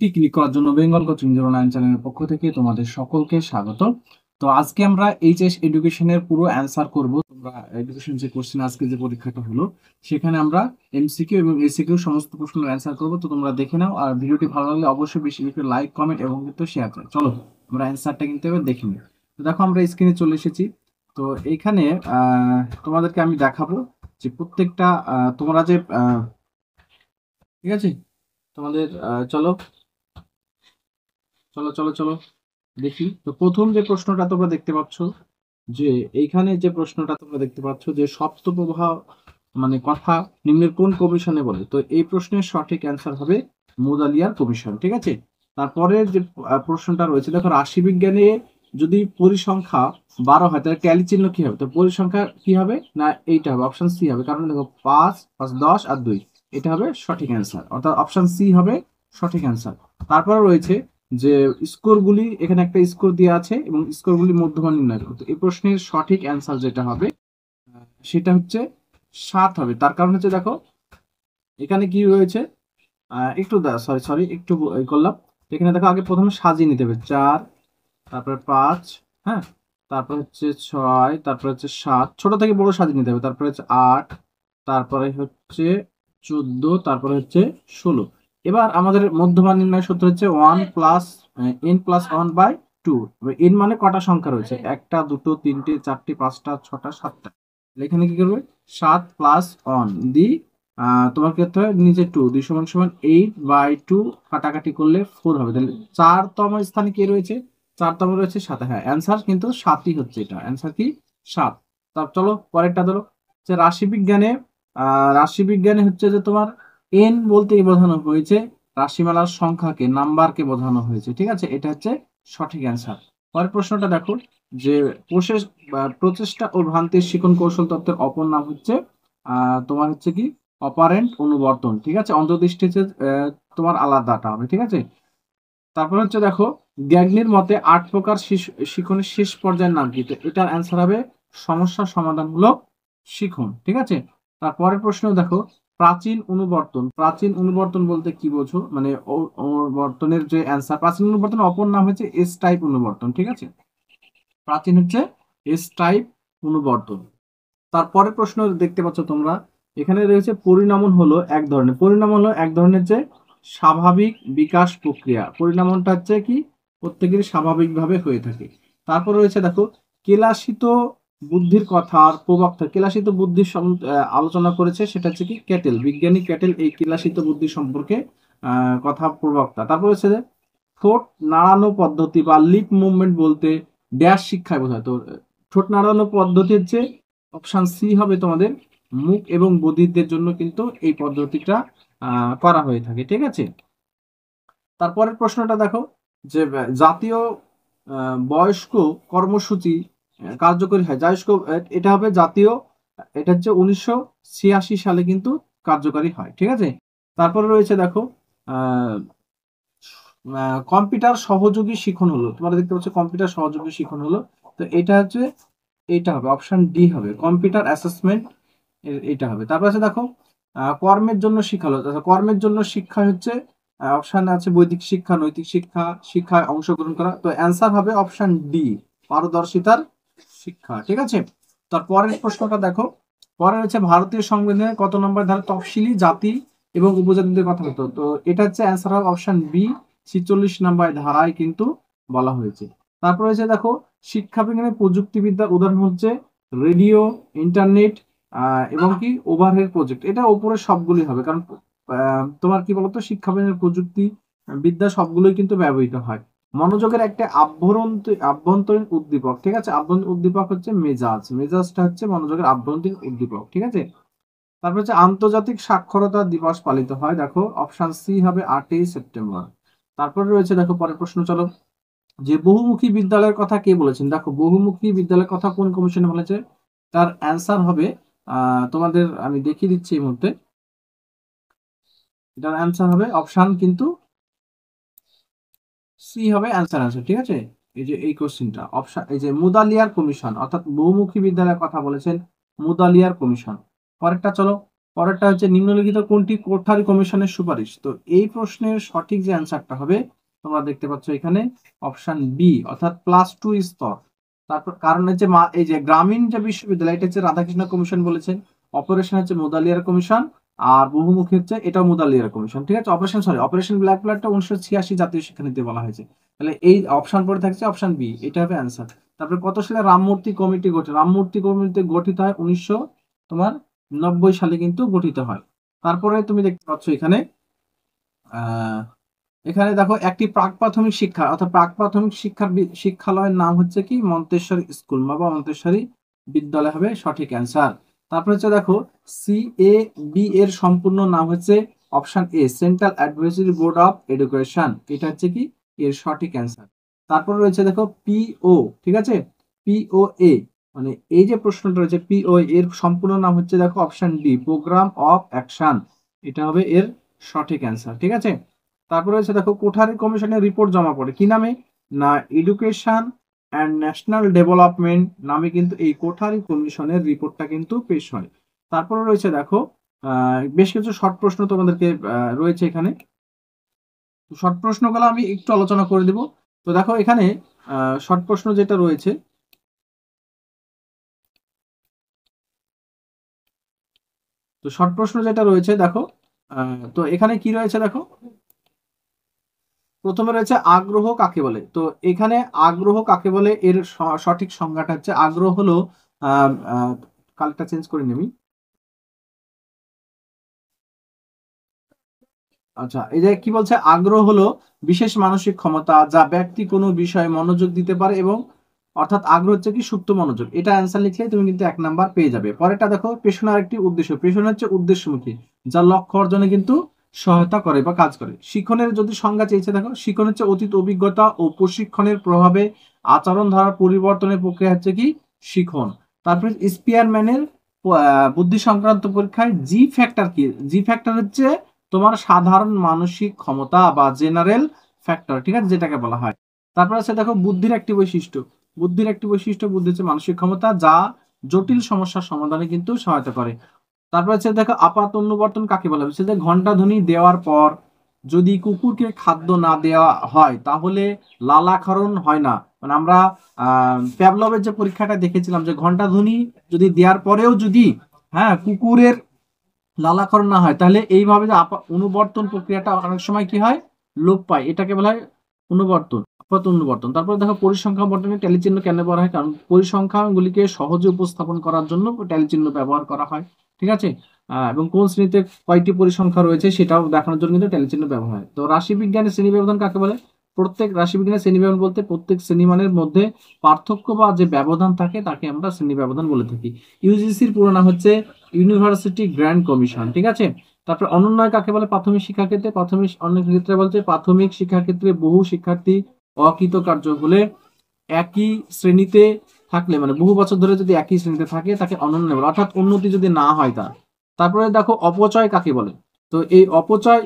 Click করার জন্য Bengal coaching 09 চ্যানেলের পক্ষ থেকে তোমাদের সকলকে স্বাগত। তো আজকে আমরা এইচএস এডুকেশনের পুরো অ্যান্সার করব। তোমরা এডুকেশন যে কোশ্চেন আজকে যে পরীক্ষাটা হলো সেখানে আমরা এমসিকিউ এবং এসিকিউ সমস্ত প্রশ্নের অ্যান্সার করব। তো তোমরা দেখে নাও, আর ভিডিওটি ভালো লাগলে অবশ্যই বেশি বেশি লাইক কমেন্ট এবং কিন্তু শেয়ার করো। চলো আমরা অ্যান্সারটা কিন্তু এবার দেখে নিই। তো দেখো আমরা স্ক্রিনে চলে এসেছি। তো এইখানে তোমাদেরকে আমি দেখাবো যে প্রত্যেকটা তোমরা যে ঠিক আছে তোমাদের চলো চলো চলো চলো দেখি। তো প্রথম যে প্রশ্নটা তোমরা দেখতে পাচ্ছ, যে এইখানে যে প্রশ্নটা তোমরা দেখতে পাচ্ছ যে শব্দ প্রবাহ মানে কথা নিম্নের কোন কমিশনে বলে, তো এই প্রশ্নের সঠিক অ্যান্সার হবে মুদালিয়ার কমিশন। ঠিক আছে। তারপরে যে প্রশ্নটা রয়েছে, দেখো রাশিবিজ্ঞানে যদি পরিসংখ্যা 12 হয় তাহলে ট্যালি চিহ্ন কি হবে? তো পরিসংখ্যা কি হবে না, এইটা হবে অপশন সি হবে, কারণ দেখো 5 5 10 আর 2 এটা হবে সঠিক অ্যান্সার, অর্থাৎ অপশন সি হবে সঠিক অ্যান্সার। তারপরে রয়েছে যে স্কোরগুলি, এখানে একটা স্কোর দেওয়া আছে এবং স্কোরগুলি মধ্যমান নির্ণয় করতে, এই প্রশ্নের সঠিক অ্যান্সার যেটা হবে সেটা হচ্ছে 7 হবে। তার কারণ হচ্ছে দেখো এখানে কি রয়েছে, একটু সরি সরি একটু করলাম। এখানে দেখো আগে প্রথমে সাজিয়ে নিতে হবে 4, তারপরে 5, হ্যাঁ, তারপরে হচ্ছে 6, তারপরে হচ্ছে 7, ছোট থেকে বড় সাজিয়ে নিতে হবে, তারপরে হচ্ছে 8, তারপরে হচ্ছে 14, তারপরে হচ্ছে 16। এবার আমাদের মধ্যমান নির্ণয় সূত্র হচ্ছে 1 প্লাস n প্লাস 1/2। n মানে কটা সংখ্যা রয়েছে, একটা দুটো তিনটে চারটে পাঁচটা ছটা সাতটা, এখানে কি করবে 7 প্লাস 1 দি তোমার ক্ষেত্রে নিচে 2 2 সমান সমান 8/2, কাটাকাটি করলে 4 হবে। তাহলে 4তম স্থানে কে রয়েছে? 4তম রয়েছে 7। হ্যাঁ, অ্যান্সার কিন্তু 7ই হচ্ছে, এটা অ্যান্সার কি 7। তার চলো পরেরটা ধরো যে রাশিবিজ্ঞানে রাশিবিজ্ঞানে হচ্ছে যে তোমার এন বলতে বোঝানো হয়েছে রাশিমালার সংখ্যাকে, নাম্বারকে বোঝানো হয়েছে। ঠিক আছে, এটা হচ্ছে সঠিক অ্যান্সার। পরের প্রশ্নটা দেখো যে প্রচেষ্টা ও ভ্রান্তির শিখন কৌশল তত্ত্বের অপর নাম হচ্ছে তোমার হচ্ছে কি অপারেন্ট অনুবর্তন। ঠিক আছে, অন্তর্দৃষ্টি হচ্ছে তোমার আলাদাটা হবে। ঠিক আছে। তারপর হচ্ছে দেখো গ্যাগনির মতে 8 প্রকার শিখনের শেষ পর্যায়ের নাম কি? তো এটার অ্যান্সার হবে সমস্যা সমাধানমূলক শিখন। ঠিক আছে। তারপরের প্রশ্ন দেখো প্রাচীন অনুবর্তন, প্রাচীন অনুবর্তন বলতে কি বোঝো, মানে অনুবর্তনের যে অ্যান্সার, প্রাচীন অনুবর্তনের অপর নাম হচ্ছে এস টাইপ অনুবর্তন। ঠিক আছে, প্রাচীন হচ্ছে এস টাইপ অনুবর্তন। তারপরের প্রশ্ন দেখতে পাচ্ছ তোমরা, এখানে রয়েছে পরিণামন হলো এক ধরনের, পরিণামন হলো এক ধরনের যে স্বাভাবিক বিকাশ প্রক্রিয়া, পরিণামনটা হচ্ছে কি প্রত্যেকেরই স্বাভাবিকভাবে হয়ে থাকে। তারপর রয়েছে দেখো কেলাসিত বুদ্ধির কথার প্রবক্তা, কেলাসিত বুদ্ধির আলোচনা করেছে, সেটা হচ্ছে কি ক্যাটেল, বিজ্ঞানী ক্যাটেল এই কেলাসিত বুদ্ধি সম্পর্কে কথা প্রবক্তা। তারপর হচ্ছে যে ঠোঁট নাড়ানো পদ্ধতি বা লিপ মুভমেন্ট বলতে ড্যাশ শিক্ষায় বোঝায়। তো ঠোঁট নাড়ানো পদ্ধতি হচ্ছে অপশন সি হবে তোমাদের মুখ এবং বধিরদের জন্য কিন্তু এই পদ্ধতিটা করা হয়ে থাকে। ঠিক আছে। তারপরের প্রশ্নটা দেখো যে জাতীয় বয়স্ক কর্মসূচি কার্যকরী হয়, বয়স্ক এটা হবে জাতীয়, এটা হচ্ছে 1986 সালে কিন্তু কার্যকরী হয়। ঠিক আছে। তারপরে রয়েছে দেখো আহ কম্পিউটার সহযোগী শিখন হলো, তোমরা দেখতে পাচ্ছ কম্পিউটার সহযোগী শিখন হলো, তো এটা হচ্ছে এটা হবে অপশন ডি হবে কম্পিউটার অ্যাসেসমেন্ট, এটা হবে। তারপর আছে দেখো কর্মের জন্য শিক্ষা হলো, কর্মের জন্য শিক্ষা হচ্ছে অপশন আছে বৈদিক শিক্ষা, নৈতিক শিক্ষা, শিক্ষায় অংশগ্রহণ করা, তো অ্যান্সার হবে অপশন ডি পারদর্শিতার শিক্ষা। ঠিক আছে। তারপরের প্রশ্নটা দেখো, পরে হচ্ছে ভারতীয় সংবিধানের কত নম্বর ধারা তফসিলি জাতি এবং উপজাতিদের কথা হতো, তো এটা হচ্ছে অ্যান্সার হবে অপশন বি 46 নম্বর ধারায় কিন্তু বলা হয়েছে। তারপর হচ্ছে দেখো শিক্ষা বিজ্ঞানে প্রযুক্তিবিদ্যার উদাহরণ হচ্ছে রেডিও, ইন্টারনেট এবং কি ওভারহেড প্রজেক্ট, এটা উপরে সবগুলি হবে, কারণ তোমার কি বলতো শিক্ষা বিজ্ঞানের প্রযুক্তি বিদ্যা সবগুলোই কিন্তু ব্যবহৃত হয়। মনোযোগের একটা আভ্যন্তরীণ উদ্দীপক। ঠিক আছে, আভ্যন্তরীণ উদ্দীপক হচ্ছে মেজাজ, মেজাজটা হচ্ছে মনোযোগের আভ্যন্তরীণ উদ্দীপক। ঠিক আছে। তারপর হচ্ছে আন্তর্জাতিক সাক্ষরতা দিবস পালিত হয়, দেখো অপশন সি হবে 8ই সেপ্টেম্বর। তারপরে রয়েছে দেখো পরের প্রশ্ন চলো যে বহুমুখী বিদ্যালয়ের কথা কে বলেছেন, দেখো বহুমুখী বিদ্যালয়ের কথা কোন কমিশনে বলেছে, তার অ্যান্সার হবে তোমাদের আমি দেখিয়ে দিচ্ছি এই মুহূর্তে, এটার অ্যান্সার হবে অপশন কিন্তু সি হবে অ্যান্সার। ঠিক আছে। এই যে এই কোশ্চেনটা অপশন, এই যে মুদালিয়ার কমিশন, অর্থাৎ বহুমুখী বিদ্যালয়ের কথা বলেছেন মুদালিয়ার কমিশন। পরেরটা চলো পরেরটা হচ্ছে নিম্নলিখিত কোনটি কোঠারি কমিশনের সুপারিশ। তো এই প্রশ্নের সঠিক যে অ্যান্সারটা হবে তোমরা দেখতে পাচ্ছ এখানে অপশন বি, অর্থাৎ +2 স্তর। তারপর কারণ হচ্ছে এই যে গ্রামীণ যে বিশ্ববিদ্যালয় এটা হচ্ছে রাধাকৃষ্ণ কমিশন বলেছেন, অপারেশন হচ্ছে মুদালিয়ার কমিশন, আর বহুমুখী হচ্ছে এটা মুদালিয়ার কমিশন। ঠিক আছে, অপারেশন ব্ল্যাক ব্লাডটা 1986 জাতীয় শিক্ষানীতিতে বলা হয়েছে। তাহলে এই অপশন পরে থাকছে অপশন বি, এটা হবে অ্যান্সার। তারপরে কত সালে রামমূর্তি কমিটি গঠিত? রামমূর্তি কমিটি গঠিত হয় 1990 সালে কিন্তু গঠিত হয়। তারপরে তুমি দেখতে পাচ্ছ এখানে এখানে দেখো একটি প্রাক প্রাথমিক শিক্ষা অর্থাৎ প্রাক প্রাথমিক শিক্ষালয়ের নাম হচ্ছে কি মন্তেশ্বরী স্কুল বা মন্তেশ্বরী বিদ্যালয় হবে সঠিক অ্যান্সার। তারপরে হচ্ছে দেখো CAB এর সম্পূর্ণ নাম হচ্ছে option A, central advisory board of education, এটা হচ্ছে কি এর সঠিক অ্যান্সার। তারপর রয়েছে দেখো PO, ঠিক আছে, POA, মানে এই যে প্রশ্নটা রয়েছে POA এর সম্পূর্ণ নাম হচ্ছে দেখো option D, program of action, এটা হবে এর সঠিক অ্যান্সার। ঠিক আছে, তারপরে হচ্ছে দেখো কোঠারি কমিশনের রিপোর্ট জমা পড়ে কি নামে? না এডুকেশন অ্যান্ড ন্যাশনাল ডেভেলপমেন্ট নামে কিন্তু এই কোঠারি কমিশনের রিপোর্টটা কিন্তু পেশ হয়। তারপরে রয়েছে দেখো বেশ কিছু শর্ট প্রশ্ন তোমাদেরকে রয়েছে এখানে। শর্ট প্রশ্নগুলো আমি একটু আলোচনা করে দেব। তো দেখো এখানে শর্ট প্রশ্ন যেটা রয়েছে, তো শর্ট প্রশ্ন যেটা রয়েছে দেখো, তো এখানে কি রয়েছে দেখো, প্রথমে রয়েছে আগ্রহ কাকে বলে। তো এখানে আগ্রহ কাকে বলে এর সঠিক সংজ্ঞাটা হচ্ছে আগ্রহ হলো কালটা চেঞ্জ করে নিবি। আচ্ছা, এই যে কি বলছে, আগ্রহ হলো বিশেষ মানসিক ক্ষমতা যা ব্যক্তি কোনো বিষয়ে মনোযোগ দিতে পারে এবং অর্থাৎ আগ্রহ হচ্ছে কি সুপ্ত মনোযোগ। এটা অ্যান্সার লিখলে তুমি কিন্তু 1 নাম্বার পেয়ে যাবে। পরেরটা দেখো পেশনার একটি উদ্দেশ্য। পেশনা হচ্ছে উদ্দেশ্যমুখী যা লক্ষ্য অর্জনে কিন্তু সহায়তা করে বা কাজ করে। শিক্ষণের যদি সংজ্ঞা চেয়েছে দেখো, শিক্ষণ হচ্ছে অতীত অভিজ্ঞতা ও প্রশিক্ষণের প্রভাবে আচরণ ধারার পরিবর্তনের প্রক্রিয়া হচ্ছে কি শিখন। তারপরে স্পিয়ারম্যানের বুদ্ধি সংক্রান্ত পরীক্ষায় জি ফ্যাক্টর কি? জি ফ্যাক্টর হচ্ছে তোমার সাধারণ মানসিক ক্ষমতা বা জেনারেল ফ্যাক্টর, ঠিক আছে, যেটাকে বলা হয়। তারপর আছে দেখো বুদ্ধির একটি বৈশিষ্ট্য। বুদ্ধির একটি বৈশিষ্ট্য, বুদ্ধি হচ্ছে মানসিক ক্ষমতা যা জটিল সমস্যার সমাধানে কিন্তু সহায়তা করে। তারপর হচ্ছে দেখো আপাত অনুবর্তন কাকে বলা হচ্ছে, যে ঘন্টা ধ্বনি দেওয়ার পর যদি কুকুরকে খাদ্য না দেওয়া হয় তাহলে লালাক্ষরণ হয় না। মানে আমরা প্যাভলভের যে পরীক্ষাটা দেখেছিলাম যে ঘন্টা ধ্বনি যদি দেওয়ার পরেও যদি কুকুরের লালাক্ষরণ না হয় তাহলে এইভাবে যে অনুবর্তন প্রক্রিয়াটা অনেক সময় কি হয়, লোপ পায়, এটাকে বলা হয় অনুবর্তন, আপাত অনুবর্তন। তারপরে দেখো পরিসংখ্যান বর্তনে ট্যালি চিহ্ন কেন ব্যবহার হয়? কারণ পরিসংখ্যানগুলিকে সহজে উপস্থাপন করার জন্য ট্যালি চিহ্ন ব্যবহার করা হয়। ঠিক আছে, এবং কোন শ্রেণীতে কয়টি পরিসংখ্যা রয়েছে সেটাও দেখানোর জন্য কিন্তু ট্যালি চিহ্ন ব্যবহার হয়। তো রাশি বিজ্ঞানের শ্রেণী ব্যবধান কাকে বলে? প্রত্যেক রাশি বিজ্ঞানের শ্রেণী ব্যবধান বলতে প্রত্যেক শ্রেণীমানের মধ্যে পার্থক্য বা যে ব্যবধান থাকে তাকে আমরা শ্রেণী ব্যবধান বলে থাকি। ইউজিসির পুরো নাম হচ্ছে ইউনিভার্সিটি গ্র্যান্ড কমিশন। ঠিক আছে, তারপর অনুন্নয় কাকে বলে? প্রাথমিক শিক্ষা ক্ষেত্রে প্রাথমিক অনেক ক্ষেত্রে বলছে প্রাথমিক শিক্ষা ক্ষেত্রে বহু শিক্ষার্থী অকৃতকার্য হলে একই শ্রেণীতে থাকলে, মানে বহু বছর ধরে যদি একই শ্রেণীতে থাকে তাকে অনুন্নয় বলে, অর্থাৎ উন্নতি যদি না হয় তার। তারপরে দেখো অপচয় কাকে বলে? তো এই অপচয়,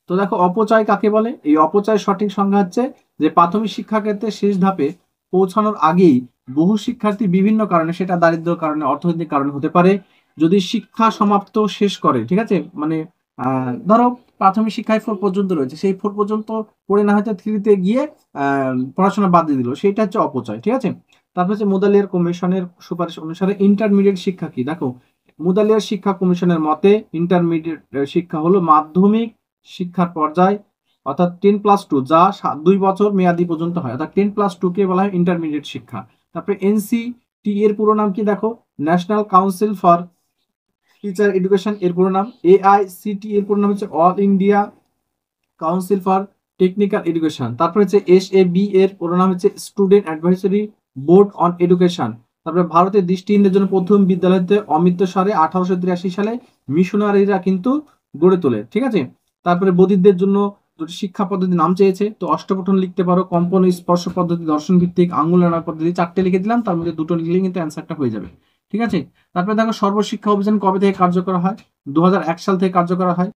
তো দেখো অপচয় কাকে বলে? এই অপচয় সঠিক সংজ্ঞা হচ্ছে যে প্রাথমিক শিক্ষা ক্ষেত্রে শেষ ধাপে পৌঁছানোর আগেই বহু শিক্ষার্থী বিভিন্ন কারণে, সেটা দারিদ্র কারণে, অর্থনৈতিক কারণে হতে পারে, যদি শিক্ষা সমাপ্ত শেষ করে, ঠিক আছে, মানে ধরো প্রাথমিক শিক্ষায় 4 পর্যন্ত রয়েছে, সেই 4 পর্যন্ত পড়ে না হয়তো 3-তে গিয়ে পড়াশোনা বাদ দিয়ে দিল, সেটা হচ্ছে অপচয়। ঠিক আছে, তারপর হচ্ছে মুদালিয়ার কমিশনের সুপারিশ অনুসারে ইন্টারমিডিয়েট শিক্ষা কি? দেখো মুদালিয়ার শিক্ষা কমিশনের মতে ইন্টারমিডিয়েট শিক্ষা হলো মাধ্যমিক শিক্ষার পর্যায়, অর্থাৎ 10+2, যা 2 বছর মেয়াদি পর্যন্ত হয়, অর্থাৎ 10+2 কে বলা হয় ইন্টারমিডিয়েট শিক্ষা। তারপরে NCT এর পুরো নাম কি? দেখো national council for teacher education এর পুরো নাম। AICTE এর পুরো নাম হচ্ছে all India council for technical education. তারপর হচ্ছে SAB এর পুরো নাম হচ্ছে student advisory board on education. তারপরে ভারতের দৃষ্টিহীনদের জন্য প্রথম বিদ্যালয়তে অমৃতসরে 1883 সালে মিশনারিরা কিন্তু গড়ে তোলে। ঠিক আছে, তারপরে বধিরদের জন্য দুটি শিক্ষা পদ্ধতির নাম চেয়েছে, তো অষ্টপঠন লিখতে পারো, কম্পন স্পর্শ পদ্ধতি, দর্শন ভিত্তিক, আঙ্গুল নাড়া পদ্ধতি, 4টে লিখে দিলাম, তার মধ্যে 2টো লিখলে কিন্তু অ্যান্সারটা হয়ে যাবে। ঠিক আছে, তারপরে দেখো সর্বশিক্ষা অভিযান কবে থেকে কার্যকর হয়? 2001 সাল থেকে কার্যকর হয়।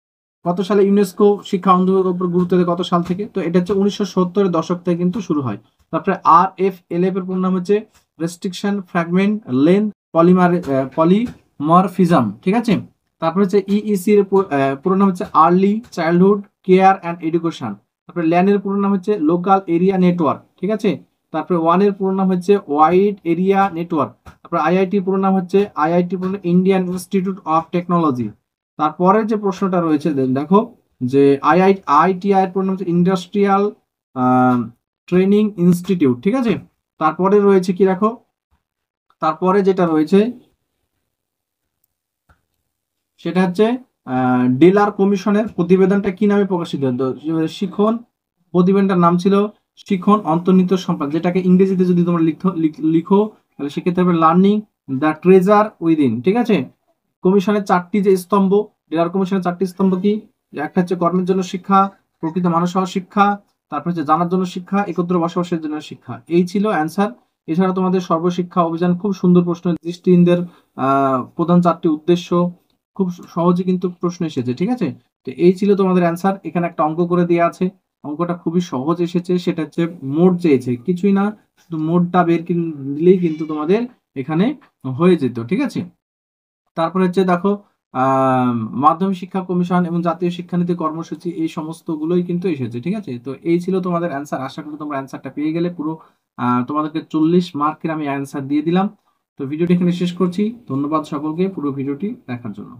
কত সালে ইউনেস্কো শিক্ষা অন্ধের উপর গুরুত্ব দেয়, কত সাল থেকে? তো এটা হচ্ছে 1970-এর দশক থেকে কিন্তু শুরু হয়। তারপরে RFLF এর পুরো নাম হচ্ছে রেস্ট্রিকশন, ফ্র্যাগমেন্ট, লেন্থ, পলিমরফিজম, ঠিক আছে। তারপর হচ্ছে ইইসি এর পুরো নাম হচ্ছে early childhood care and education. তারপরে ল্যান এর পুরো নাম হচ্ছে লোকাল এরিয়া নেটওয়ার্ক, ঠিক আছে। তারপরে ওয়ান এর পুরো নাম হচ্ছে ওয়াইড এরিয়া নেটওয়ার্ক। তারপরে আইআইটি পুরো নাম হচ্ছে আইআইটি পুরো ইন্ডিয়ান ইনস্টিটিউট অফ টেকনোলজি। তারপরে যে প্রশ্নটা রয়েছে দেখো যে আইআইটিআই এর পুরো নাম হচ্ছে ইন্ডাস্ট্রিয়াল ট্রেনিং ইনস্টিটিউট, ঠিক আছে। তারপরে রয়েছে কি দেখো, তারপরে যেটা রয়েছে সেটা হচ্ছে ডেলার কমিশনের প্রতিবেদনটা কি নামে প্রকাশিত হতো? শিখন, প্রতিবেদনটার নাম ছিল শিখন অন্তর্নিহিত সম্পদ, যেটাকে ইংরেজিতে যদি তোমরা লিখো তাহলে সেক্ষেত্রে হবে লার্নিং দ্য ট্রেজার উইদিন, ঠিক আছে। কমিশনের চারটি যে স্তম্ভ, ডেলার কমিশনের চারটি স্তম্ভ কি? একটা হচ্ছে কর্মের জন্য শিক্ষা, প্রকৃত মানুষ হওয়ার শিক্ষা, তারপর হচ্ছে জানার জন্য শিক্ষা, একত্র বসবাসের জন্য শিক্ষা। এই ছিল অ্যান্সার। এছাড়া তোমাদের সর্বশিক্ষা অভিযান খুব সুন্দর প্রশ্ন, দৃষ্টিহীনদের প্রধান চারটি উদ্দেশ্য, খুব সহজে কিন্তু প্রশ্ন এসেছে, ঠিক আছে। তো এই ছিল তোমাদের অ্যান্সার। এখানে একটা অঙ্ক করে দেওয়া আছে, অঙ্কটা খুবই সহজ এসেছে, সেটা হচ্ছে মোড চেয়েছে, কিছুই না, শুধু মোডটা বের দিলেই কিন্তু তোমাদের এখানে হয়ে যেত, ঠিক আছে। তারপরে হচ্ছে দেখো আহ মাধ্যমিক শিক্ষা কমিশন এবং জাতীয় শিক্ষানীতি কর্মসূচি, এই সমস্ত গুলোই কিন্তু এসেছে, ঠিক আছে। তো এই ছিল তোমাদের অ্যান্সার। আশা করি তোমরা অ্যান্সারটা পেয়ে গেলে। পুরো তোমাদেরকে 40 মার্কের আমি অ্যান্সার দিয়ে দিলাম। তো ভিডিওটি এখানে শেষ করছি। ধন্যবাদ সকলকে পুরো ভিডিওটি দেখার জন্য।